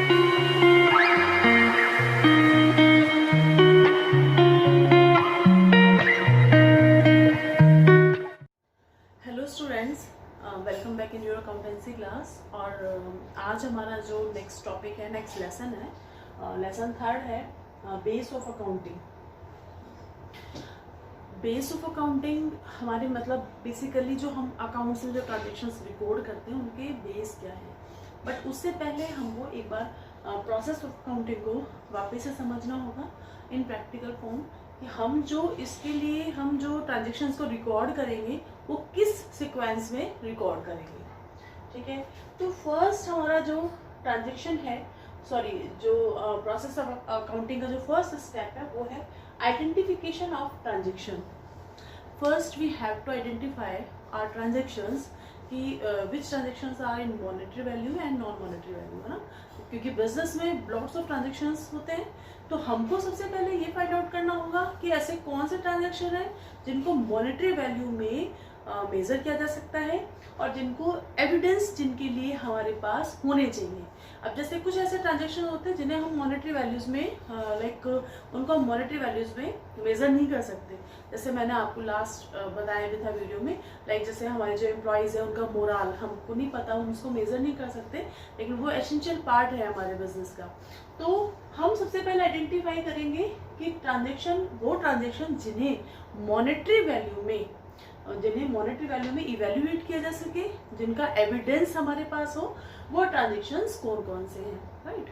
Hello students, welcome back in your accountancy class. और आज हमारा जो नेक्स्ट टॉपिक है, नेक्स्ट लेसन है, लेसन थर्ड है, base of accounting. Base of accounting हमारे मतलब बेसिकली जो हम अकाउंट्स में जो ट्रांजेक्शन्स रिकॉर्ड करते हैं उनके बेस क्या है। बट उससे पहले हमको एक बार प्रोसेस ऑफ अकाउंटिंग को वापस से समझना होगा इन प्रैक्टिकल फॉर्म, कि हम जो इसके लिए हम जो ट्रांजेक्शन्स को रिकॉर्ड करेंगे वो किस सीक्वेंस में रिकॉर्ड करेंगे। ठीक है, तो फर्स्ट हमारा जो ट्रांजेक्शन है, जो प्रोसेस ऑफ अकाउंटिंग का जो फर्स्ट स्टेप है वो है identification of transaction. First we have to identify our transactions कि which transactions are in monetary value and non monetary value, है ना। क्योंकि बिजनेस में ब्लॉक्स ऑफ ट्रांजेक्शन्स होते हैं, तो हमको सबसे पहले ये फाइंड आउट करना होगा कि ऐसे कौन से ट्रांजेक्शन हैं जिनको मॉनेटरी वैल्यू में मेज़र किया जा सकता है और जिनको एविडेंस जिनके लिए हमारे पास होने चाहिए। अब जैसे कुछ ऐसे ट्रांजेक्शन होते हैं जिन्हें हम मॉनेटरी वैल्यूज़ में उनको हम मॉनेटरी वैल्यूज़ में मेज़र नहीं कर सकते। जैसे मैंने आपको लास्ट बताया भी था वीडियो में, जैसे हमारे जो एम्प्लॉयज़ हैं उनका मोराल हमको नहीं पता, हम उसको मेज़र नहीं कर सकते, लेकिन वो एसेंशियल पार्ट है हमारे बिजनेस का। तो हम सबसे पहले आइडेंटिफाई करेंगे कि वो ट्रांजेक्शन जिन्हें मॉनेटरी वैल्यू में इवेल्युएट किया जा सके, जिनका एविडेंस हमारे पास हो, वो ट्रांजेक्शन्स कौन कौन से हैं, राइट।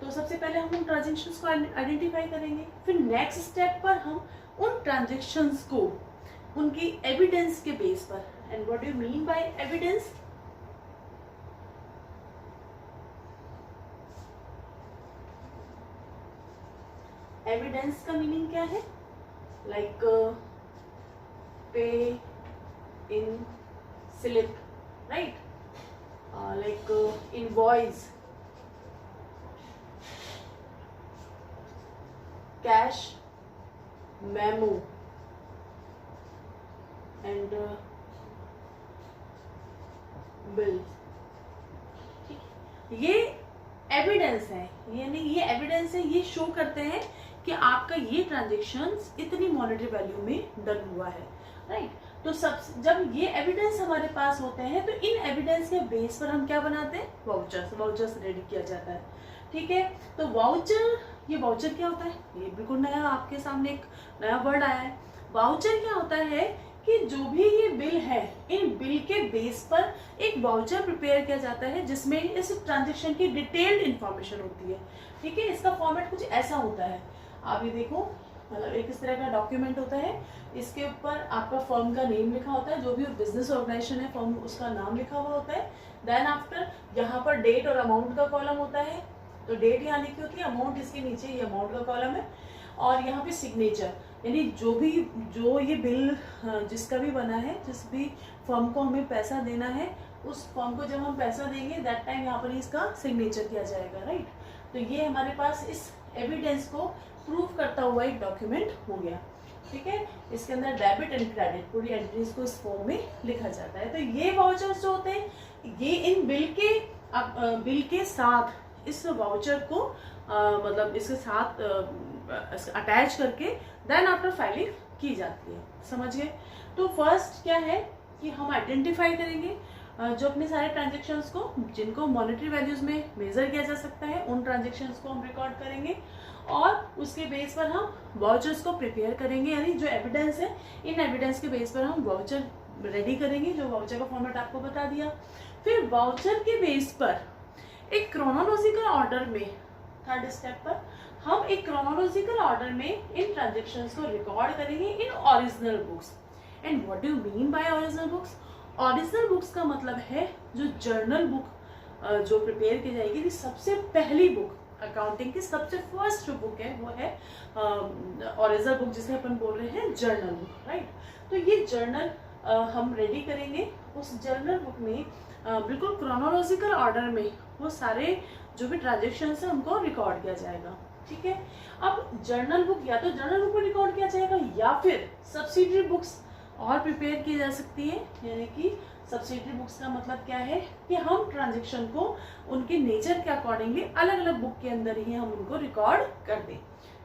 तो सबसे पहले हम उन ट्रांजेक्शन्स को आइडेंटिफाई करेंगे, फिर नेक्स्ट स्टेप पर हम उन ट्रांजेक्शन्स को उनकी एविडेंस के बेस पर, and what do you mean by evidence, evidence का मीनिंग क्या है, like pay in slip, right, like invoice, cash memo and bill. ठीक, ये एविडेंस है, ये शो करते हैं कि आपका ये ट्रांजेक्शन्स इतनी मॉनेटरी वैल्यू में डन हुआ है, राइट। तो जब ये एविडेंस हमारे पास होते हैं तो इन एविडेंस के बेस पर हम क्या बनाते हैं, वाउचर्स रेडी किया जाता है। ठीक है, तो ये वाउचर क्या होता है, ये बिल्कुल नया आपके सामने एक नया वर्ड आया है। वाउचर क्या होता है कि जो भी ये बिल है, इन बिल के बेस पर एक वाउचर प्रिपेयर किया जाता है जिसमें इस ट्रांजेक्शन की डिटेल्ड इंफॉर्मेशन होती है। ठीक है, इसका फॉर्मेट कुछ ऐसा होता है, आप ये देखो, मतलब एक इस तरह का डॉक्यूमेंट होता है, इसके ऊपर आपका फर्म का नेम लिखा होता है, जो भी बिजनेस ऑर्गेनाइजेशन है फर्म उसका नाम लिखा हुआ होता है। देन आफ्टर यहाँ पर डेट और अमाउंट का कॉलम होता है, तो डेट यहाँ लिखी होती है, अमाउंट इसके नीचे ये अमाउंट का कॉलम है, और यहाँ पे सिग्नेचर, यानी जो ये बिल जिसका भी बना है, जिस भी फर्म को हमें पैसा देना है, उस फर्म को जब हम पैसा देंगे दैट टाइम यहाँ पर इसका सिग्नेचर किया जाएगा, राइट। तो ये हमारे पास इस एविडेंस को प्रूव करता हुआ एक डॉक्यूमेंट हो गया। ठीक है, इसके अंदर डेबिट एंड क्रेडिट पूरी एंट्रीज को इस फॉर्म में लिखा जाता है। तो ये वाउचर्स जो होते हैं, ये इन बिल के साथ इस वाउचर को मतलब इसके साथ अटैच करके देन आफ्टर फाइलिंग की जाती है। समझ गए। तो फर्स्ट क्या है कि हम आइडेंटिफाई करेंगे जो अपने सारे ट्रांजेक्शन्स को जिनको मॉनेटरी वैल्यूज में मेजर किया जा सकता है, उन ट्रांजेक्शन्स को हम रिकॉर्ड करेंगे और उसके बेस पर हम वाउचर्स को प्रिपेयर करेंगे, यानी जो एविडेंस है इन एविडेंस के बेस पर हम वाउचर रेडी करेंगे, जो वाउचर का फॉर्मेट आपको बता दिया। फिर वाउचर के बेस पर एक क्रोनोलॉजिकल ऑर्डर में, थर्ड स्टेप पर हम एक क्रोनोलॉजिकल ऑर्डर में इन ट्रांजेक्शन्स को रिकॉर्ड करेंगे in original books. And what do you mean bye original books? Original books का मतलब है जो जर्नल बुक जो प्रिपेयर की जाएगी, सबसे पहली बुक अकाउंटिंग की सबसे फर्स्ट जो बुक है वो है ओरिजिनल बुक, जिसे अपन बोल रहे हैं जर्नल बुक, राइट। तो ये जर्नल हम रेडी करेंगे। उस जर्नल बुक में बिल्कुल क्रोनोलॉजिकल ऑर्डर में वो सारे जो भी ट्रांजेक्शन्स हैं उनको रिकॉर्ड किया जाएगा। ठीक है, अब जर्नल बुक या तो जर्नल बुक में रिकॉर्ड किया जाएगा या फिर सब्सिडरी बुक्स और प्रिपेयर की जा सकती है, यानी कि सब्सिडरी बुक्स का मतलब क्या है कि हम ट्रांजेक्शन को उनके नेचर के अकॉर्डिंगली अलग अलग बुक के अंदर ही हम उनको रिकॉर्ड कर दें।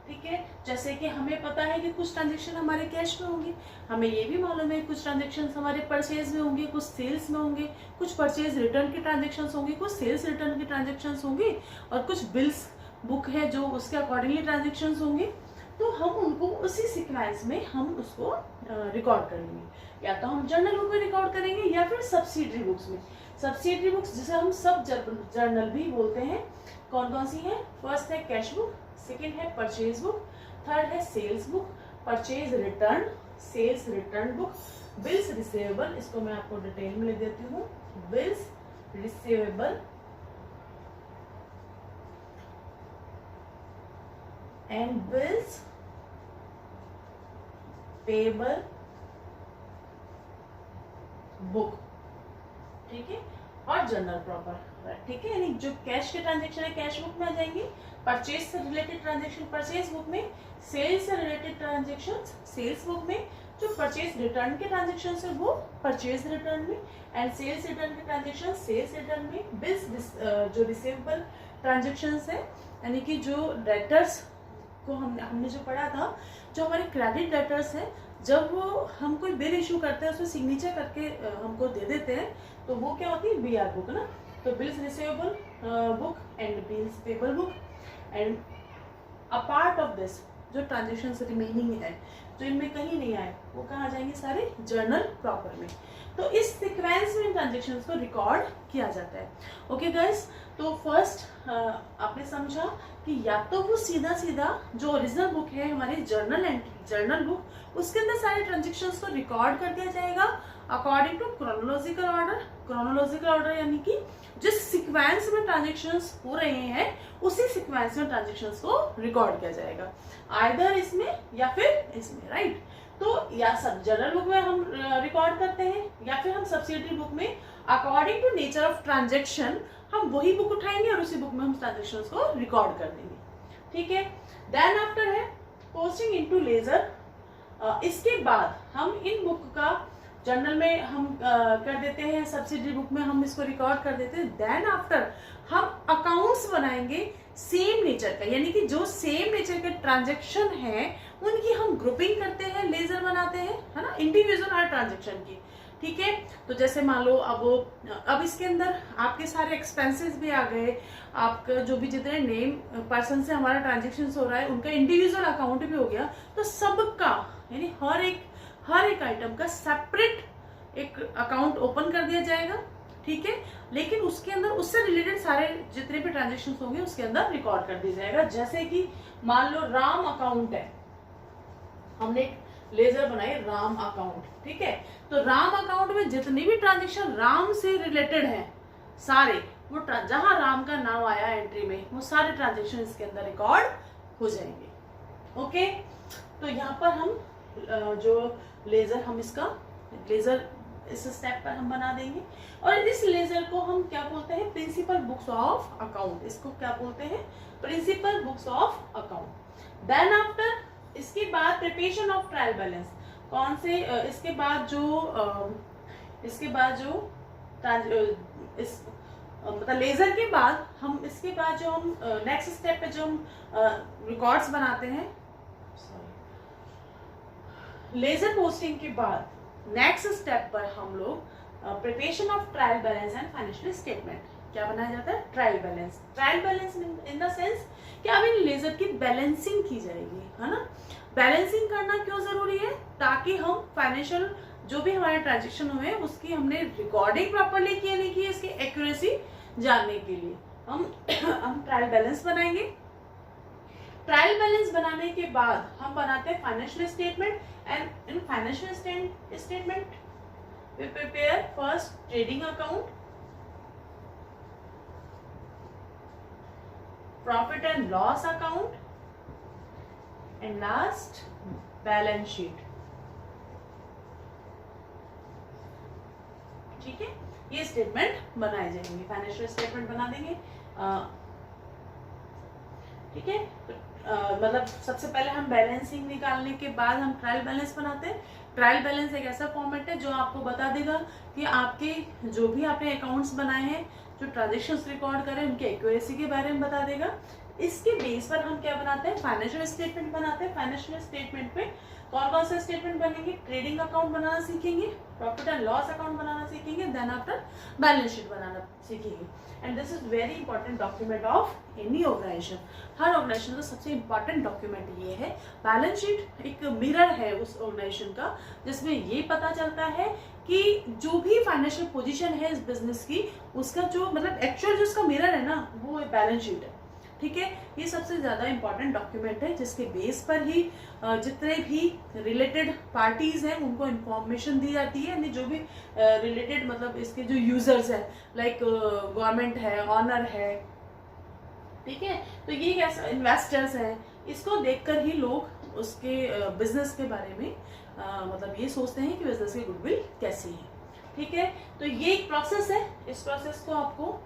ठीक है, जैसे कि हमें पता है कि कुछ ट्रांजेक्शन हमारे कैश में होंगे, हमें ये भी मालूम है कुछ ट्रांजेक्शन हमारे परचेज में होंगे, कुछ सेल्स में होंगे, कुछ परचेज रिटर्न के ट्रांजेक्शन होंगे, कुछ सेल्स रिटर्न के ट्रांजेक्शन होंगे, और कुछ बिल्स बुक है जो उसके अकॉर्डिंगली ट्रांजेक्शन होंगे। तो हम उनको उसी सीक्वेंस में हम उसको रिकॉर्ड करेंगे, या तो हम जर्नल बुक में रिकॉर्ड करेंगे या फिर सब्सिडरी बुक्स में। सब्सिडरी बुक्स जिसे हम सब जर्नल भी बोलते हैं, कौन कौन सी है? फर्स्ट है कैश बुक, सेकेंड है परचेज बुक, थर्ड है sales book, purchase return, sales return book, bills receivable, इसको मैं आपको डिटेल में लिख देती हूँ, bills receivable and bills payable book. ठीक है, और जर्नल प्रॉपर। ठीक है, यानी जो कैश के ट्रांजेक्शन है कैश बुक में आ जाएंगे, परचेज से रिलेटेड ट्रांजेक्शन परचेज बुक में, सेल्स से रिलेटेड ट्रांजेक्शन सेल्स बुक में, जो परचेज रिटर्न के ट्रांजेक्शन है वो परचेज रिटर्न में, एंड सेल्स रिटर्न के ट्रांजेक्शन सेल्स रिटर्न में। बिल्स जो रिसीवेबल ट्रांजेक्शन है, यानी कि जो डेटर्स को हमने जो पढ़ा था, जो हमारे क्रेडिट डेटर्स है, जब वो हम कोई बिल इशू करते हैं उसमें सिग्नेचर करके हमको दे देते हैं, तो वो क्या होती है? बीआर बुक ना। तो bills receivable book and bills payable book, and a part of this जो ट्रांजेक्शन रिमेनिंग है, जो इनमें कहीं नहीं आए, वो कहाँ जाएंगे? सारे जर्नल प्रॉपर में। तो इस सीक्वेंस में ट्रांजेक्शन्स को रिकॉर्ड किया जाता है। ओके गाइस, तो फर्स्ट आपने समझा कि या तो वो सीधा सीधा जो ओरिजिनल बुक है हमारी जर्नल एंट्री, जर्नल बुक, उसके अंदर सारे ट्रांजेक्शन्स को रिकॉर्ड कर दिया जाएगा according to chronological order. Chronological order यानी कि जिस सीक्वेंस में ट्रांजेक्शन्स हो रहे हैं उसी सीक्वेंस में ट्रांजेक्शन्स को रिकॉर्ड किया जाएगा, आइदर इसमें या फिर इसमें, राइट। तो या सब जर्नल बुक में हम रिकॉर्ड करते हैं, या फिर हम सब्सिडरी बुक में according to nature of transaction हम वही बुक उठाएंगे और उसी बुक में हम ट्रांजेक्शन्स को रिकॉर्ड कर देंगे। ठीक है, देन आफ्टर है पोस्टिंग इनटू लेजर। इसके बाद हम इन बुक का जर्नल में हम कर देते हैं, सब्सिडरी बुक में हम इसको रिकॉर्ड कर देते हैं। देन आफ्टर हम अकाउंट्स बनाएंगे सेम नेचर का, यानी कि जो सेम नेचर के ट्रांजेक्शन है उनकी हम ग्रुपिंग करते हैं, लेजर बनाते हैं, है ना, इंडिविजुअल हर ट्रांजेक्शन की। ठीक है, तो जैसे मान लो अब इसके अंदर आपके सारे एक्सपेंसेस भी आ गए, आपका जो भी जितने नेम पर्सन से हमारा ट्रांजेक्शन हो रहा है उनका इंडिविजुअल अकाउंट भी हो गया, तो सबका यानी हर एक आइटम का सेपरेट एक अकाउंट ओपन कर दिया जाएगा। ठीक है, लेकिन उसके अंदर उससे रिलेटेड सारे जितने भी ट्रांजेक्शन होंगे उसके अंदर रिकॉर्ड कर दिया जाएगा। जैसे कि मान लो राम अकाउंट है, हमने एक लेजर बनाई राम अकाउंट। ठीक है, तो राम अकाउंट में जितनी भी ट्रांजेक्शन राम से रिलेटेड है सारे, वो जहां राम का नाम आया एंट्री में, वो सारे ट्रांजेक्शन इसके अंदर रिकॉर्ड हो जाएंगे। ओके, तो यहाँ पर हम जो लेजर हम इसका लेजर इस स्टेप पर हम बना देंगे, और इस लेजर को हम क्या बोलते हैं? Principal books of account. इसको क्या बोलते हैं? Principal books of account. Then after इसके बाद प्रिपरेशन ऑफ ट्रायल बैलेंस। कौन से इसके बाद जो मतलब लेजर के बाद हम इसके बाद जो हम नेक्स्ट स्टेप पे जो हम रिकॉर्ड्स बनाते हैं, लेजर पोस्टिंग के बाद नेक्स्ट स्टेप पर हम लोग preparation of trial balance and financial statement क्या बनाया जाता है? Trial balance. Trial balance in the sense कि अब इन लेजर की बैलेंसिंग की जाएगी, है ना। बैलेंसिंग करना क्यों जरूरी है? ताकि हम फाइनेंशियल जो भी हमारे ट्रांजेक्शन हुए उसकी हमने रिकॉर्डिंग प्रॉपरली की नहीं की, इसकी एक्यूरेसी जानने के लिए हम ट्रायल बैलेंस बनाएंगे। ट्रायल बैलेंस बनाने के बाद हम बनाते हैं financial statement, and in financial statement we prepare first trading account, profit and loss account, and last balance sheet. ठीक है, ये स्टेटमेंट बनाए जाएंगे, फाइनेंशियल स्टेटमेंट बना देंगे। ठीक है। तो मतलब सबसे पहले हम बैलेंसिंग निकालने के बाद हम ट्रायल बैलेंस बनाते हैं। ट्रायल बैलेंस एक ऐसा फॉर्मेट है जो आपको बता देगा कि आपके जो भी आपने अकाउंट्स बनाए हैं, जो ट्रांजेक्शन्स रिकॉर्ड करें, उनके एक्यूरेसी के बारे में बता देगा। इसके बेस पर हम क्या बनाते हैं, फाइनेंशियल स्टेटमेंट बनाते हैं। फाइनेंशियल स्टेटमेंट पे कौन कौन से स्टेटमेंट बनेंगे, ट्रेडिंग अकाउंट बनाना सीखेंगे, प्रॉफिट एंड लॉस अकाउंट बनाना सीखेंगे, देन आफ्टर बैलेंस शीट बनाना सीखेंगे। And this is very important document of any organisation. हर ऑर्गेनाइजेशन का सबसे इंपॉर्टेंट डॉक्यूमेंट ये है। बैलेंस शीट एक मिरर है उस ऑर्गेनाइजेशन का, जिसमें ये पता चलता है कि जो भी फाइनेंशियल पोजीशन है इस बिजनेस की, उसका जो मतलब एक्चुअल जो उसका मिरर है ना, वो बैलेंस शीट है। ठीक है, ये सबसे ज़्यादा इंपॉर्टेंट डॉक्यूमेंट है, जिसके बेस पर ही जितने भी रिलेटेड पार्टीज हैं उनको इन्फॉर्मेशन दी जाती है। यानी जो भी रिलेटेड मतलब इसके जो यूजर्स हैं, लाइक गवर्नमेंट है, ऑनर है, ठीक है, तो ये कैसा इन्वेस्टर्स हैं, इसको देखकर ही लोग उसके बिजनेस के बारे में मतलब ये सोचते हैं कि बिजनेस की गुडविल कैसी है। ठीक है, तो ये एक प्रोसेस है। इस प्रोसेस को आपको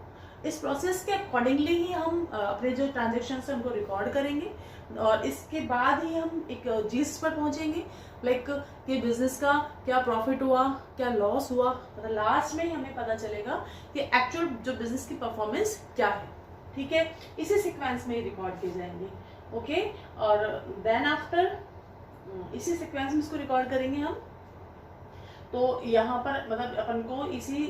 इस प्रोसेस के अकॉर्डिंगली ही हम अपने जो ट्रांजेक्शन है उनको रिकॉर्ड करेंगे, और इसके बाद ही हम एक जीस्ट पर पहुंचेंगे, लाइक कि बिजनेस का क्या प्रॉफिट हुआ, क्या लॉस हुआ, मतलब लास्ट में ही हमें पता चलेगा कि एक्चुअल जो बिजनेस की परफॉर्मेंस क्या है। ठीक है, इसी सीक्वेंस में रिकॉर्ड किए जाएंगे। ओके, और देन आफ्टर इसी सीक्वेंस में इसको रिकॉर्ड करेंगे हम। तो यहाँ पर मतलब अपन को इसी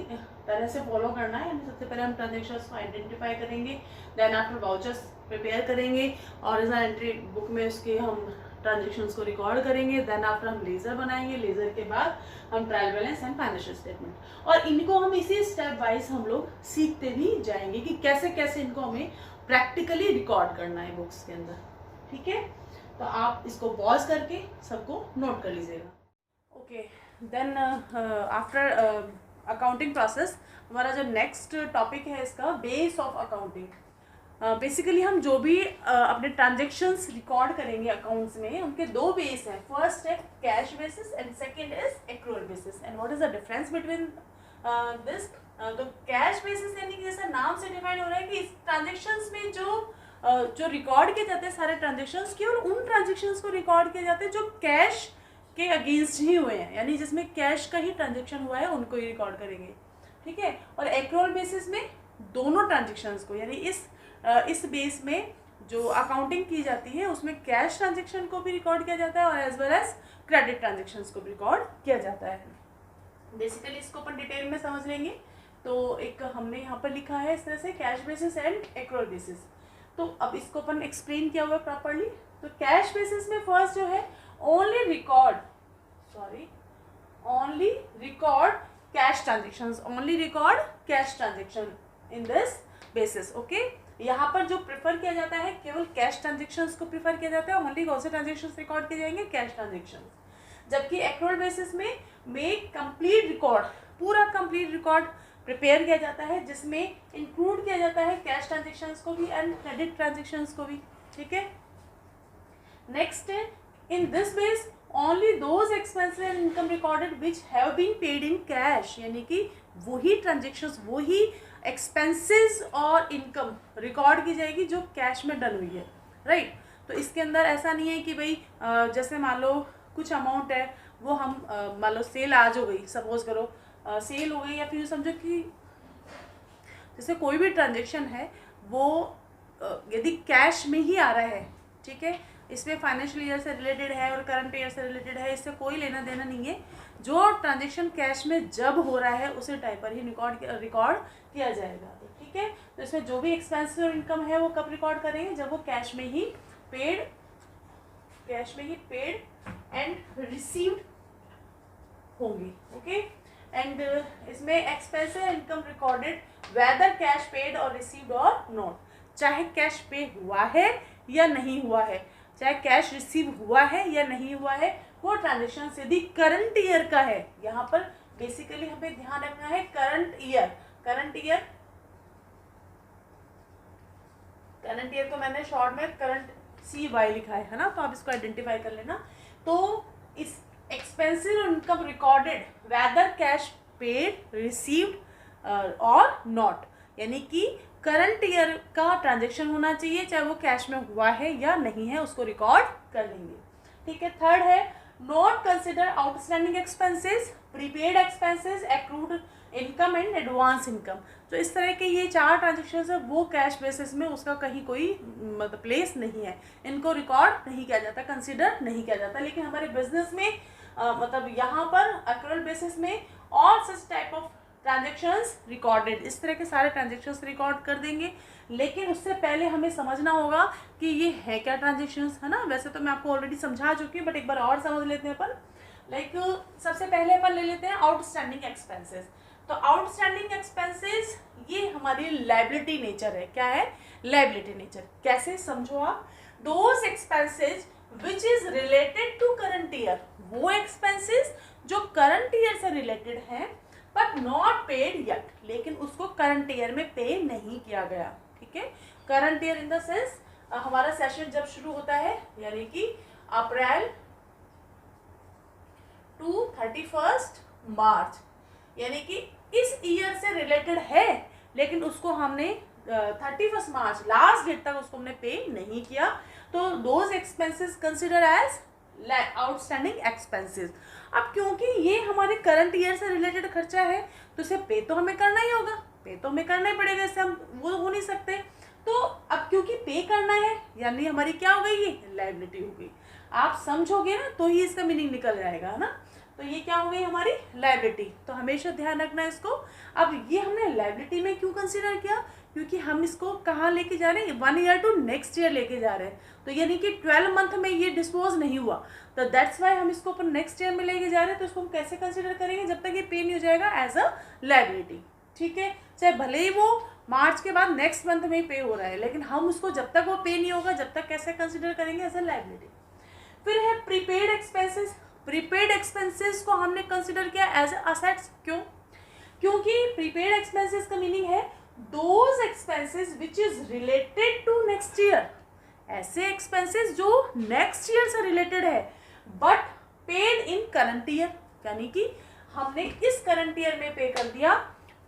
तरह से फॉलो करना है। सबसे पहले हम ट्रांजेक्शन्स को आइडेंटिफाई करेंगे, देन आफ्टर वाउचर्स प्रिपेयर करेंगे, ऑरिजिनल एंट्री बुक में उसके हम ट्रांजेक्शन्स को रिकॉर्ड करेंगे, देन आफ्टर हम लेजर बनाएंगे, लेजर के बाद हम trial balance and financial statement, और इनको हम इसी स्टेप वाइज हम लोग सीखते भी जाएंगे कि कैसे कैसे इनको हमें प्रैक्टिकली रिकॉर्ड करना है बुक्स के अंदर। ठीक है, तो आप इसको पॉज करके सबको नोट कर लीजिएगा। Okay, then after accounting process हमारा जो नेक्स्ट टॉपिक है इसका बेस ऑफ अकाउंटिंग। बेसिकली हम जो भी अपने ट्रांजेक्शन्स रिकॉर्ड करेंगे अकाउंट्स में, उनके दो बेस हैं। फर्स्ट है cash basis and second is accrual basis. And what is the difference between this? तो कैश बेसिस यानी कि जैसा नाम से डिफाइन हो रहा है कि इस ट्रांजेक्शन्स में जो रिकॉर्ड किए जाते हैं सारे ट्रांजेक्शन्स, केवल उन ट्रांजेक्शन्स को रिकॉर्ड किए जाते हैं जो कैश के अगेंस्ट ही हुए हैं, यानी जिसमें कैश का ही ट्रांजेक्शन हुआ है उनको ही रिकॉर्ड करेंगे। ठीक है, और एक्रूअल बेसिस में दोनों ट्रांजेक्शन्स को, यानी इस बेस में जो अकाउंटिंग की जाती है उसमें कैश ट्रांजेक्शन को भी रिकॉर्ड किया जाता है और as well as credit transactions को भी रिकॉर्ड किया जाता है। बेसिकली इसको अपन डिटेल में समझ लेंगे। तो एक हमने यहाँ पर लिखा है इस तरह से cash basis and accrual basis. तो अब इसको अपन एक्सप्लेन किया हुआ है प्रॉपरली। तो कैश बेसिस में फर्स्ट जो है only record cash transactions, only record cash transaction in this basis. okay, यहाँ पर जो प्रेफर किया जाता है केवल कैश ट्रांजेक्शन्स को प्रेफर किया जाता है। ओनली कौन से ट्रांजेक्शन्स रिकॉर्ड किए जाएंगे? Cash transactions. जबकि एक्रूअल बेसिस में कंप्लीट रिकॉर्ड, पूरा कंप्लीट रिकॉर्ड प्रिपेयर किया जाता है, जिसमें इंक्लूड किया जाता है कैश ट्रांजेक्शन्स को भी एंड क्रेडिट ट्रांजेक्शन्स को भी। ठीक है, नेक्स्ट है in this base only those expenses and income recorded which have been paid in cash, यानी कि वही ट्रांजेक्शन्स, वही एक्सपेंसेस और इनकम रिकॉर्ड की जाएगी जो कैश में डन हुई है। राइट, तो इसके अंदर ऐसा नहीं है कि भाई जैसे मान लो कुछ अमाउंट है वो हम मान लो सेल आज हो गई, सपोज करो सेल हो गई, या फिर समझो कि जैसे कोई भी ट्रांजेक्शन है वो यदि कैश में ही आ रहा है, ठीक है, इसमें फाइनेंशियल ईयर से रिलेटेड है और करंट ईयर से रिलेटेड है, इससे कोई लेना देना नहीं है। जो ट्रांजेक्शन कैश में जब हो रहा है उसे टाइप पर ही रिकॉर्ड किया जाएगा। ठीक है, तो इसमें जो भी एक्सपेंसेस और इनकम है वो कब रिकॉर्ड करेंगे? जब वो कैश में ही पेड एंड रिसीव्ड होंगी। ओके, एंड इसमें expenses and income recorded whether cash paid और रिसीव्ड और नॉट, चाहे कैश पे हुआ है या नहीं हुआ है, चाहे कैश रिसीव हुआ है या नहीं हुआ है, वो ट्रांजेक्शन यदि करंट ईयर का है, यहाँ पर बेसिकली हमें ध्यान रखना है करंट ईयर को मैंने शॉर्ट में करंट CY लिखा है ना, तो आप इसको आइडेंटिफाई कर लेना। तो इस expensive income recorded whether cash paid received और नॉट, यानी कि करंट ईयर का ट्रांजेक्शन होना चाहिए, चाहे वो कैश में हुआ है या नहीं है, उसको रिकॉर्ड कर लेंगे। ठीक है। थर्ड है not consider outstanding expenses, prepaid expenses, accrued income and advance income. तो इस तरह के ये 4 ट्रांजेक्शन है वो कैश बेसिस में उसका कहीं कोई मतलब प्लेस नहीं है, इनको रिकॉर्ड नहीं किया जाता, कंसिडर नहीं किया जाता। लेकिन हमारे बिजनेस में मतलब यहाँ पर एक्रूअल बेसिस में all such type of transactions recorded, इस तरह के सारे ट्रांजेक्शन्स रिकॉर्ड कर देंगे। लेकिन उससे पहले हमें समझना होगा कि ये है क्या ट्रांजेक्शन्स, है ना। वैसे तो मैं आपको ऑलरेडी समझा चुकी हूँ, बट एक बार और समझ लेते हैं अपन। लाइक सबसे पहले अपन ले लेते हैं आउटस्टैंडिंग एक्सपेंसेस। तो आउटस्टैंडिंग एक्सपेंसेस ये हमारी लायबिलिटी नेचर है। क्या है? Liability nature. कैसे समझो आप? Those expenses which is related to current year, वो एक्सपेंसेस जो करंट ईयर से रिलेटेड है बट नॉट पेड येट, लेकिन उसको करंट ईयर में पे नहीं किया गया। ठीक है। Current year in the sense हमारा सेशन जब शुरू होता है यानी कि अप्रैल टू 31 मार्च, यानी कि इस ईयर से रिलेटेड है लेकिन उसको हमने 31 मार्च लास्ट डेट तक उसको हमने पे नहीं किया, तो those expenses consider as outstanding expenses. अब क्योंकि ये हमारे करंट ईयर से रिलेटेड खर्चा है तो इसे पे तो हमें करना ही होगा, पे तो हमें करना ही पड़ेगा, इससे हम वो हो नहीं सकते। तो अब क्योंकि पे करना है यानी हमारी क्या हो गई? ये लायबिलिटी हो गई। आप समझोगे ना तो ही इसका मीनिंग निकल जाएगा, है ना। तो ये क्या हो गई? हमारी लायबिलिटी। तो हमेशा ध्यान रखना है इसको। अब ये हमने लायबिलिटी में क्यों कंसीडर किया? क्योंकि हम इसको कहाँ लेके जा रहे हैं? 1 ईयर टू नेक्स्ट ईयर लेके जा रहे हैं, तो यानी कि 12 मंथ में ये डिस्पोज नहीं हुआ, तो दैट्स वाई हम इसको अपन नेक्स्ट ईयर में लेके जा रहे हैं। तो इसको हम कैसे कंसीडर करेंगे? जब तक ये पे नहीं हो जाएगा एज अ लायबिलिटी। ठीक है। चाहे भले ही वो मार्च के बाद नेक्स्ट मंथ में ही पे हो रहा है, लेकिन हम उसको जब तक वो पे नहीं होगा जब तक कैसे कंसीडर करेंगे? As a liability. फिर है प्रीपेड एक्सपेंसेस। प्रीपेड एक्सपेंसेस को हमने कंसीडर किया एज असेट्स। क्यों? क्योंकि प्रीपेड एक्सपेंसेस का मीनिंग है those expenses which is related to next year, ऐसे एक्सपेंसेस जो नेक्स्ट ईयर से रिलेटेड है but paid in current year, यानी कि हमने इस करंट ईयर में पे कर दिया।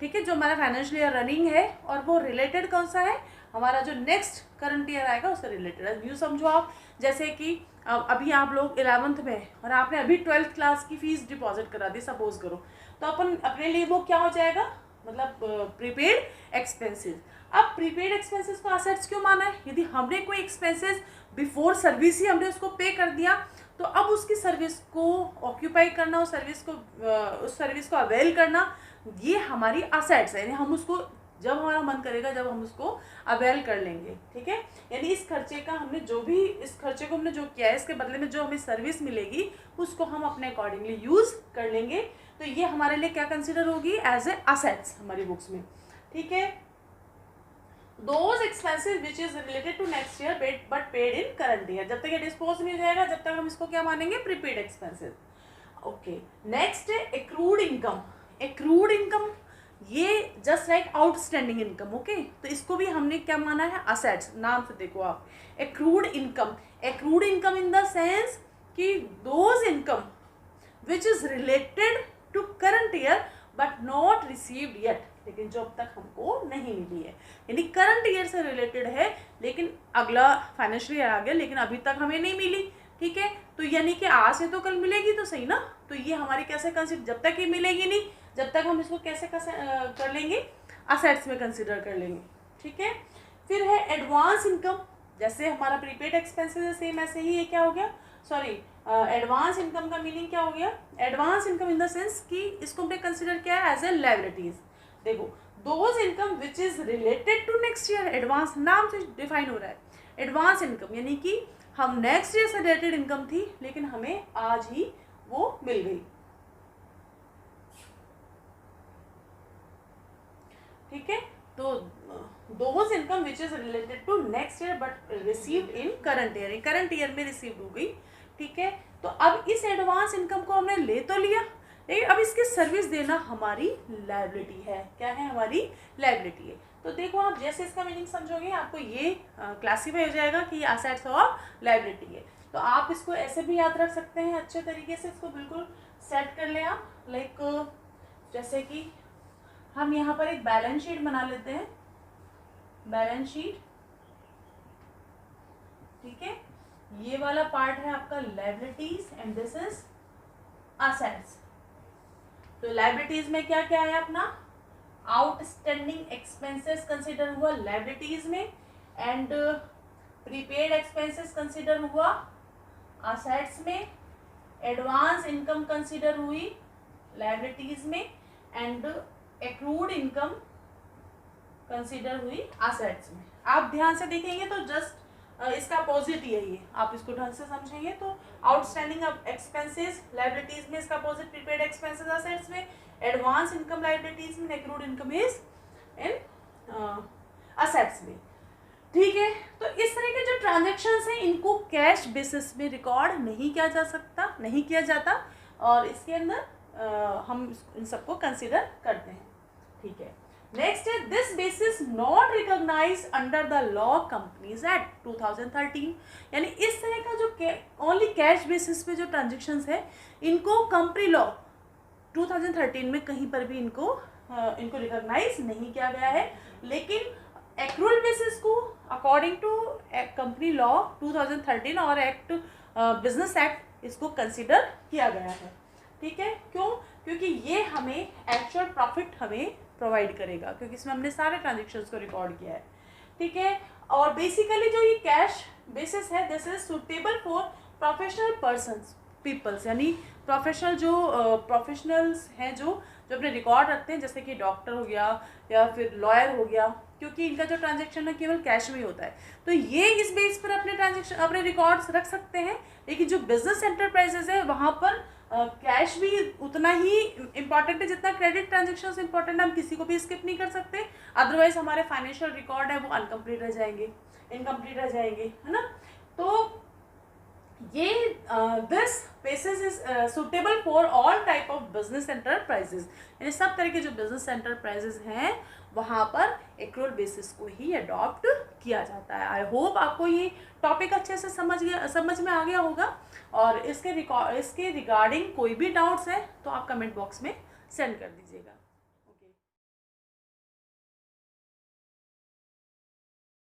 ठीक है। जो हमारा फाइनेंशियल ईयर रनिंग है और वो रिलेटेड कौन सा है? हमारा जो नेक्स्ट करंट ईयर आएगा उससे रिलेटेड है। यूँ समझो आप, जैसे कि अभी आप लोग 11th में हैं और आपने अभी 12th क्लास की फीस डिपॉजिट करा दी सपोज करो, तो अपन अपने लिए वो क्या हो जाएगा? मतलब प्रीपेड एक्सपेंसेस। अब प्रीपेड एक्सपेंसेस को असेट्स क्यों माना है? यदि हमने कोई एक्सपेंसेस बिफोर सर्विस ही हमने उसको पे कर दिया तो अब उसकी सर्विस को ऑक्यूपाई करना, उस सर्विस को अवेल करना, ये हमारी असेट्स है, यानी हम उसको जब हमारा मन करेगा जब हम उसको अवेल कर लेंगे। ठीक है। यानी इस खर्चे का हमने जो भी इस खर्चे को हमने जो किया है इसके बदले में जो हमें सर्विस मिलेगी उसको हम अपने अकॉर्डिंगली यूज कर लेंगे। तो ये हमारे लिए क्या कंसिडर होगी? एज ए असेट्स हमारी बुक्स में। ठीक है। Those expenses which is related to next year but paid in current year, जब तक ये डिस्पोज नहीं हो जाएगा जब तक हम इसको क्या मानेंगे? Prepaid expenses. ओके। नेक्स्ट है एक्रूड इनकम। एक्रूड इनकम ये just like outstanding income. Okay. तो इसको भी हमने क्या माना है? असेट्स। नाम से देखो आप, accrued income. Accrued income in the sense कि those income which is related to current year but not received yet, लेकिन जो अब तक हमको नहीं मिली है, यानी करंट ईयर से रिलेटेड है लेकिन अगला फाइनेंशियल ईयर आ गया लेकिन अभी तक हमें नहीं मिली। ठीक है। तो यानी कि आज से तो कल मिलेगी तो सही ना। तो ये हमारी कैसे कंसिडर, जब तक ये मिलेगी नहीं जब तक हम इसको कैसे कर लेंगे? असेट्स में कंसिडर कर लेंगे। ठीक है। फिर है एडवांस इनकम। जैसे हमारा प्रीपेड एक्सपेंसेस है सेम ऐसे ही ये क्या हो गया? सॉरी, एडवांस इनकम का मीनिंग क्या हो गया? Advance income in the sense कि इसको हमने कंसिडर किया है एज ए लायबिलिटीज। देखो, those income which is related to next year, advance नाम से डिफाइन हो रहा है। एडवांस इनकम यानी कि हम नेक्स्ट ईयर से रिलेटेड इनकम थी लेकिन हमें आज ही वो मिल गई। ठीक है। तो those income which is related to next year but received in current year, current year में रिसीव्ड हो गई। ठीक है। तो अब इस एडवांस इनकम को हमने ले तो लिया लेकिन अब इसकी सर्विस देना हमारी लायबिलिटी है। क्या है? हमारी लायबिलिटी है। तो देखो आप जैसे इसका मीनिंग समझोगे आपको ये क्लासीफाई हो जाएगा कि ये असेट्स और लायबिलिटी है। तो आप इसको ऐसे भी याद रख सकते हैं अच्छे तरीके से, इसको बिल्कुल सेट कर लें आप। लाइक जैसे कि हम यहाँ पर एक बैलेंस शीट बना लेते हैं। बैलेंस शीट, ठीक है। ये वाला पार्ट है आपका liabilities and this is assets. तो लायबिलिटीज में क्या क्या है अपना, आउटस्टैंडिंग एक्सपेंसेस कंसिडर हुआ लायबिलिटीज में, एंड प्रीपेड एक्सपेंसेस कंसिडर हुआ असेट्स में, एडवांस इनकम कंसिडर हुई लायबिलिटीज में, एंड एक्रूड इनकम कंसिडर हुई असेट्स में। आप ध्यान से देखेंगे तो जस्ट इसका अपोजिट ही है ये, आप इसको ढंग से समझेंगे तो आउटस्टैंडिंग एक्सपेंसेस लायबिलिटीज में, इसका अपोजिट प्रीपेड एक्सपेंसेस असेट्स में, एडवांस इनकम लायबिलिटीज में, accrued income is in assets में, ठीक है। तो इस तरह के जो ट्रांजैक्शंस हैं इनको कैश बेसिस में रिकॉर्ड नहीं किया जा सकता, नहीं किया जाता, और इसके अंदर हम इन सबको कंसिडर करते हैं, ठीक है। नेक्स्ट है this basis not recognise under the law companies act 2013, यानी इस तरह का जो ओनली कैश बेसिस पे जो ट्रांजेक्शन्स है इनको कंपनी लॉ 2013 में कहीं पर भी इनको रिकॉग्नाइज नहीं किया गया है, लेकिन एक्रूअल बेसिस को अकॉर्डिंग टू कंपनी लॉ 2013 और एक्ट बिजनेस एक्ट इसको कंसिडर किया गया है, ठीक है। क्यों? क्योंकि ये हमें एक्चुअल प्रॉफिट हमें प्रोवाइड करेगा, क्योंकि इसमें हमने सारे ट्रांजेक्शन्स को रिकॉर्ड किया है, ठीक है। और बेसिकली जो ये कैश बेसिस है this is suitable for professional persons peoples, यानी प्रोफेशनल जो प्रोफेशनल्स हैं जो अपने रिकॉर्ड रखते हैं, जैसे कि डॉक्टर हो गया या फिर लॉयर हो गया, क्योंकि इनका जो ट्रांजैक्शन है केवल कैश में ही होता है, तो ये इस बेस पर अपने रिकॉर्ड्स रख सकते हैं। लेकिन जो बिजनेस एंटरप्राइजेज है वहाँ पर कैश भी उतना ही इम्पॉर्टेंट है जितना क्रेडिट ट्रांजेक्शन इम्पॉर्टेंट है, हम किसी को भी स्किप नहीं कर सकते, अदरवाइज हमारे फाइनेंशियल रिकॉर्ड है वो अनकम्प्लीट रह जाएंगे, इनकम्प्लीट रह जाएंगे, है ना। तो ये this basis is suitable for all type of business enterprises, यानी सब तरह के जो बिजनेस एंटरप्राइजेज हैं वहाँ पर एक्रूअल बेसिस को ही अडॉप्ट किया जाता है। आई होप आपको ये टॉपिक अच्छे से समझ में आ गया होगा, और इसके रिगार्डिंग कोई भी डाउट्स है तो आप कमेंट बॉक्स में सेंड कर दीजिएगा।